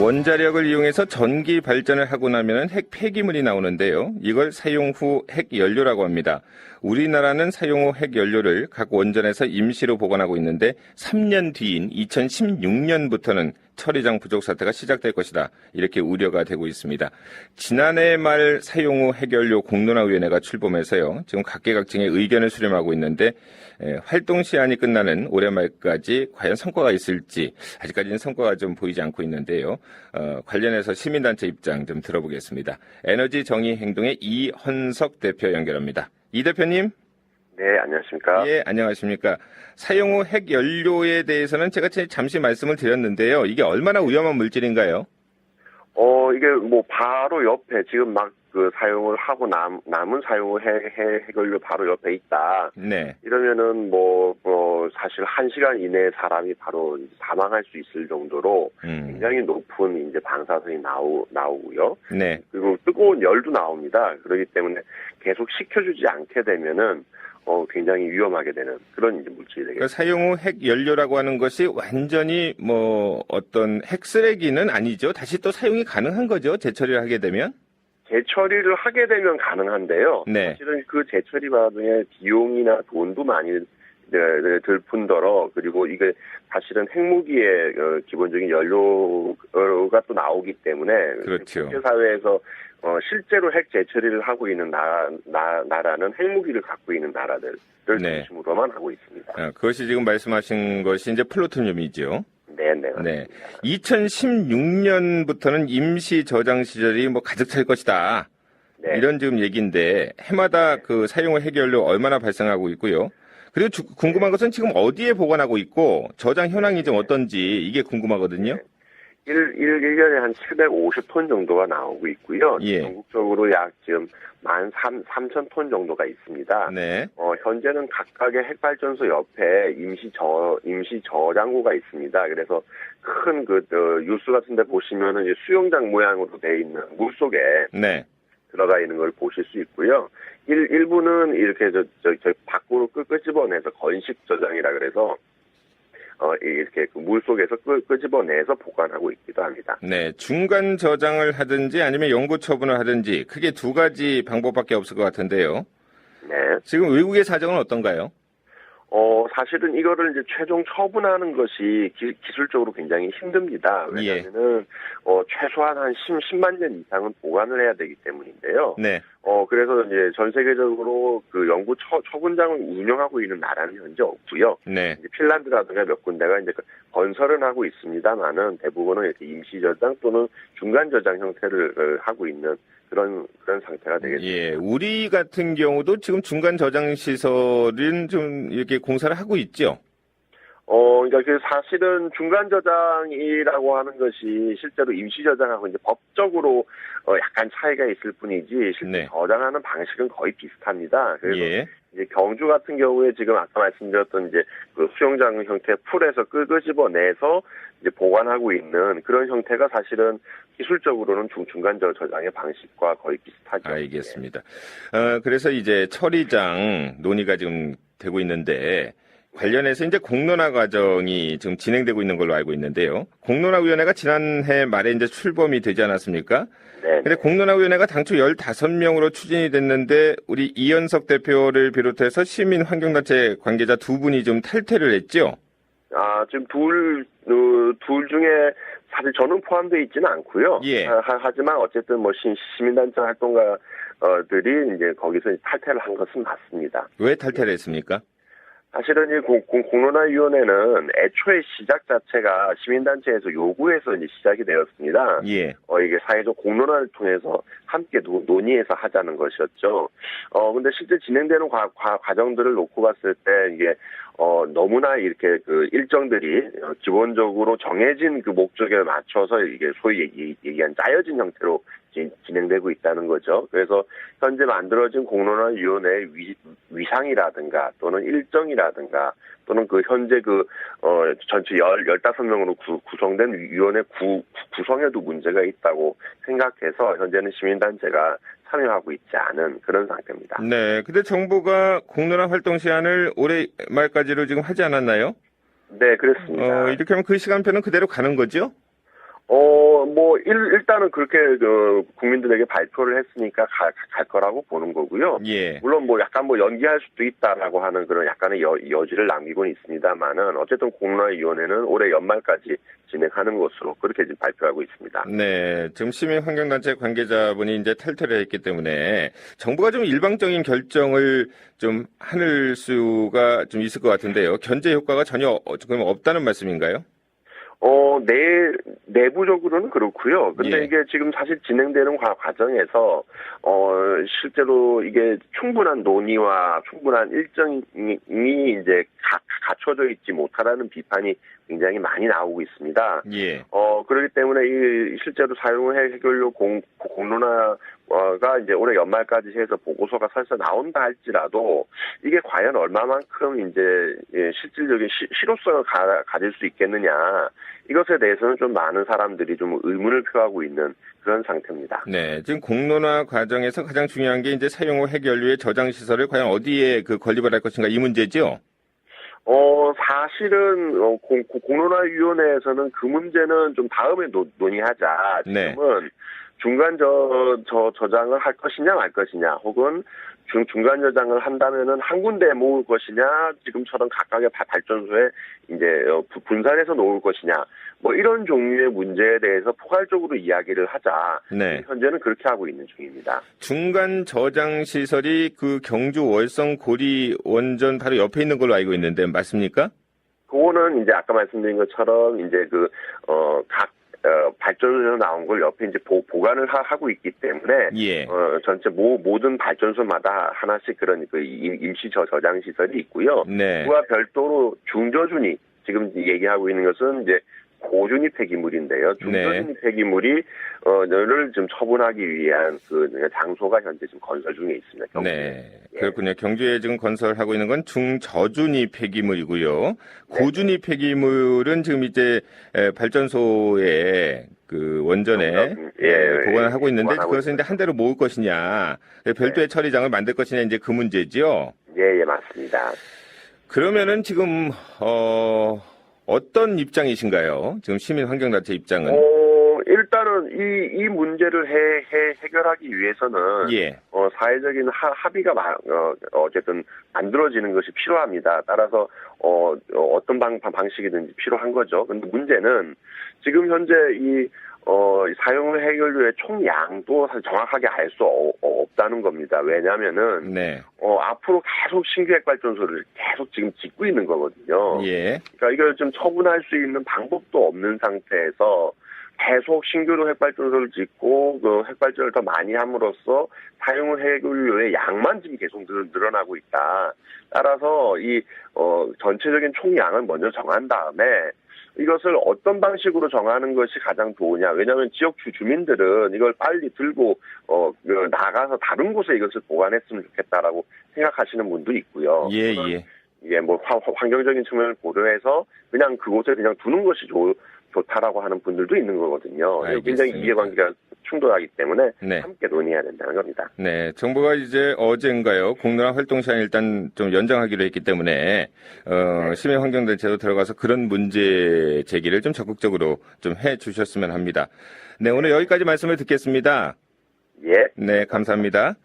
원자력을 이용해서 전기 발전을 하고 나면 핵 폐기물이 나오는데요. 이걸 사용 후 핵연료라고 합니다. 우리나라는 사용 후 핵연료를 각 원전에서 임시로 보관하고 있는데 3년 뒤인 2016년부터는 처리장 부족 사태가 시작될 것이다. 이렇게 우려가 되고 있습니다. 지난해 말 사용 후 핵연료 공론화위원회가 출범해서요. 지금 각계각층의 의견을 수렴하고 있는데 활동 시한이 끝나는 올해 말까지 과연 성과가 있을지 아직까지는 성과가 좀 보이지 않고 있는데요. 관련해서 시민단체 입장 좀 들어보겠습니다. 에너지정의행동의 이헌석 대표 연결합니다. 이 대표님. 네, 안녕하십니까. 예, 안녕하십니까. 사용 후 핵연료에 대해서는 제가 잠시 말씀을 드렸는데요. 이게 얼마나 위험한 물질인가요? 이게 뭐 바로 옆에 지금 막 그 사용을 하고 남은 사용 후 핵연료 바로 옆에 있다. 네. 이러면은 사실 1시간 이내에 사람이 바로 사망할 수 있을 정도로 굉장히 높은 이제 방사선이 나오고요. 네. 그리고 뜨거운 열도 나옵니다. 그렇기 때문에 계속 식혀주지 않게 되면은 굉장히 위험하게 되는 그런 이제 물질이 되겠습니다. 그러니까 사용 후 핵연료라고 하는 것이 완전히 어떤 핵쓰레기는 아니죠. 다시 또 사용이 가능한 거죠. 재처리를 하게 되면. 재처리를 하게 되면 가능한데요. 네. 사실은 그 재처리 과정에 비용이나 돈도 많이 들 뿐더러 그리고 이게 사실은 핵무기의 기본적인 연료가 또 나오기 때문에 그렇죠. 국제사회에서 실제로 핵 재처리를 하고 있는 나라는 핵무기를 갖고 있는 나라들을 네. 중심으로만 하고 있습니다. 그것이 지금 말씀하신 것이 이제 플루토늄이죠. 네. 2016년부터는 임시 저장 시절이 가득 찰 것이다. 네. 이런 지금 얘기인데 해마다 그 사용 후 핵연료 얼마나 발생하고 있고요. 그리고 궁금한 것은 지금 어디에 보관하고 있고 저장 현황이 좀 어떤지 이게 궁금하거든요. 1년에 한 750톤 정도가 나오고 있고요. 예. 전국적으로 약 지금 13,000톤 정도가 있습니다. 네. 현재는 각각의 핵발전소 옆에 임시 저장고가 있습니다. 그래서 큰 뉴스 같은 데 보시면은 이제 수영장 모양으로 돼 있는 물 속에 네. 들어가 있는 걸 보실 수 있고요. 일부는 이렇게 저 밖으로 끄집어내서 건식 저장이라 그래서 이렇게 물 속에서 끄집어내서 보관하고 있기도 합니다. 네, 중간 저장을 하든지 아니면 영구 처분을 하든지 크게 두 가지 방법밖에 없을 것 같은데요. 네. 지금 외국의 사정은 어떤가요? 사실은 이거를 이제 최종 처분하는 것이 기술적으로 굉장히 힘듭니다. 왜냐하면은 최소한 한 10만 년 이상은 보관을 해야 되기 때문인데요. 네. 그래서 이제 전 세계적으로 그 영구 처분장을 운영하고 있는 나라는 현재 없고요. 네. 이제 핀란드라든가 몇 군데가 이제 건설은 하고 있습니다만은 대부분은 이렇게 임시 저장 또는 중간 저장 형태를 하고 있는 그런 상태가 되겠습니다. 예, 우리 같은 경우도 지금 중간 저장 시설은 좀 이렇게 공사를 하고 있죠. 그러니까 사실은 중간 저장이라고 하는 것이 실제로 임시 저장하고 이제 법적으로 약간 차이가 있을 뿐이지 실제 네. 저장하는 방식은 거의 비슷합니다. 그래서 예. 이제 경주 같은 경우에 지금 아까 말씀드렸던 이제 그 수영장 형태 풀에서 끄집어내서 이제 보관하고 있는 그런 형태가 사실은 기술적으로는 중간 저장의 방식과 거의 비슷하죠. 알겠습니다. 그래서 이제 처리장 논의가 지금 되고 있는데 관련해서 이제 공론화 과정이 지금 진행되고 있는 걸로 알고 있는데요. 공론화위원회가 지난해 말에 이제 출범이 되지 않았습니까? 네. 근데 공론화위원회가 당초 15명으로 추진이 됐는데 우리 이현석 대표를 비롯해서 시민 환경단체 관계자 두 분이 좀 탈퇴를 했죠? 지금 둘 중에 사실 저는 포함되어 있지는 않고요. 예. 하지만 어쨌든 시민단체 활동가들이 이제 거기서 탈퇴를 한 것은 맞습니다. 왜 탈퇴를 했습니까? 사실은 이 공론화위원회는 애초에 시작 자체가 시민단체에서 요구해서 이제 시작이 되었습니다. 예. 이게 사회적 공론화를 통해서 함께 논의해서 하자는 것이었죠. 근데 실제 진행되는 과정들을 놓고 봤을 때 이게 너무나 이렇게 그 일정들이 기본적으로 정해진 그 목적에 맞춰서 이게 소위 얘기한 짜여진 형태로 진행되고 있다는 거죠. 그래서 현재 만들어진 공론화위원회의 위상이라든가 또는 일정이라든가 또는 그 현재 전체 15명으로 구성된 위원회 구성에도 문제가 있다고 생각해서 현재는 시민단체가 참여하고 있지 않은 그런 상태입니다. 네. 근데 정부가 공론화 활동 시한을 올해 말까지로 지금 하지 않았나요? 네, 그렇습니다. 이렇게 하면 그 시간표는 그대로 가는 거죠? 일단은 그렇게, 국민들에게 발표를 했으니까 갈 거라고 보는 거고요. 예. 물론 약간 연기할 수도 있다라고 하는 그런 약간의 여지를 남기고는 있습니다만은, 어쨌든 공론화위원회는 올해 연말까지 진행하는 것으로 그렇게 지금 발표하고 있습니다. 네. 지금 시민환경단체 관계자분이 이제 탈퇴를 했기 때문에 정부가 좀 일방적인 결정을 좀 할 수가 좀 있을 것 같은데요. 견제 효과가 전혀 지금 없다는 말씀인가요? 내부적으로는 그렇고요. 근데 예. 이게 지금 사실 진행되는 과정에서, 실제로 이게 충분한 논의와 충분한 일정이 이제 갖춰져 있지 못하다는 비판이 굉장히 많이 나오고 있습니다. 예. 그렇기 때문에 실제로 사용 해결료 공론화가 이제 올해 연말까지 해서 보고서가 설사 나온다 할지라도 이게 과연 얼마만큼 이제 실질적인 실효성을 가질 수 있겠느냐, 이것에 대해서는 좀 많은 사람들이 좀 의문을 표하고 있는 그런 상태입니다. 네. 지금 공론화 과정에서 가장 중요한 게 이제 사용 후 핵연료의 저장 시설을 과연 어디에 건립을 할 것인가 이 문제죠? 사실은, 공론화위원회에서는 그 문제는 좀 다음에 논의하자. 네. 지금은 중간 저장을 할 것이냐 말 것이냐, 혹은 중간 저장을 한다면은 한 군데에 모을 것이냐, 지금처럼 각각의 발전소에 이제 분산해서 놓을 것이냐, 이런 종류의 문제에 대해서 포괄적으로 이야기를 하자. 네. 현재는 그렇게 하고 있는 중입니다. 중간 저장 시설이 그 경주 월성 고리 원전 바로 옆에 있는 걸로 알고 있는데 맞습니까? 그거는 이제 아까 말씀드린 것처럼 이제 각 발전소에서 나온 걸 옆에 이제 보관을 하고 있기 때문에, 예. 전체 모든 발전소마다 하나씩 그런 임시 저장 시설이 있고요. 네. 그와 별도로 중저준위, 지금 얘기하고 있는 것은 이제 고준위 폐기물인데요. 중저준위 폐기물이 를 좀 처분하기 위한 그 장소가 현재 지금 건설 중에 있습니다. 경주에. 네. 예. 그렇군요. 경주에 지금 건설하고 있는 건 중저준위 폐기물이고요. 고준위 폐기물은 지금 이제 발전소에 그 원전에 보관을 하고 있는데 그것을 이제 한 대로 모을 것이냐, 별도의 처리장을 만들 것이냐 이제 그 문제지요. 예, 맞습니다. 그러면은 지금 어떤 입장이신가요? 지금 시민환경단체 입장은? 일단은 이 문제를 해결하기 위해서는 예. 사회적인 합의가 어쨌든 만들어지는 것이 필요합니다. 따라서 어떤 방식이든지 필요한 거죠. 근데 문제는 지금 현재 사용 해결료의 총량도 사실 정확하게 알 수 없다는 겁니다. 왜냐하면은 네. 앞으로 계속 신규 핵발전소를 계속 지금 짓고 있는 거거든요. 예. 그러니까 이걸 좀 처분할 수 있는 방법도 없는 상태에서 계속 신규로 핵발전소를 짓고 그 핵발전을 더 많이 함으로써 사용 해결료의 양만 지금 계속 늘어나고 있다. 따라서 전체적인 총량을 먼저 정한 다음에 이것을 어떤 방식으로 정하는 것이 가장 좋으냐. 왜냐하면 지역 주민들은 이걸 빨리 들고 나가서 다른 곳에 이것을 보관했으면 좋겠다라고 생각하시는 분도 있고요. 예. 예, 환경적인 측면을 고려해서 그냥 그곳에 그냥 두는 것이 좋다라고 하는 분들도 있는 거거든요. 알겠습니다. 굉장히 이해관계가 충돌하기 때문에 네. 함께 논의해야 된다는 겁니다. 네, 정부가 이제 어젠가요, 공론화 활동 시간 일단 좀 연장하기로 했기 때문에, 시민환경단체도 들어가서 그런 문제 제기를 좀 적극적으로 좀 해 주셨으면 합니다. 네, 오늘 여기까지 말씀을 듣겠습니다. 예. 네, 감사합니다.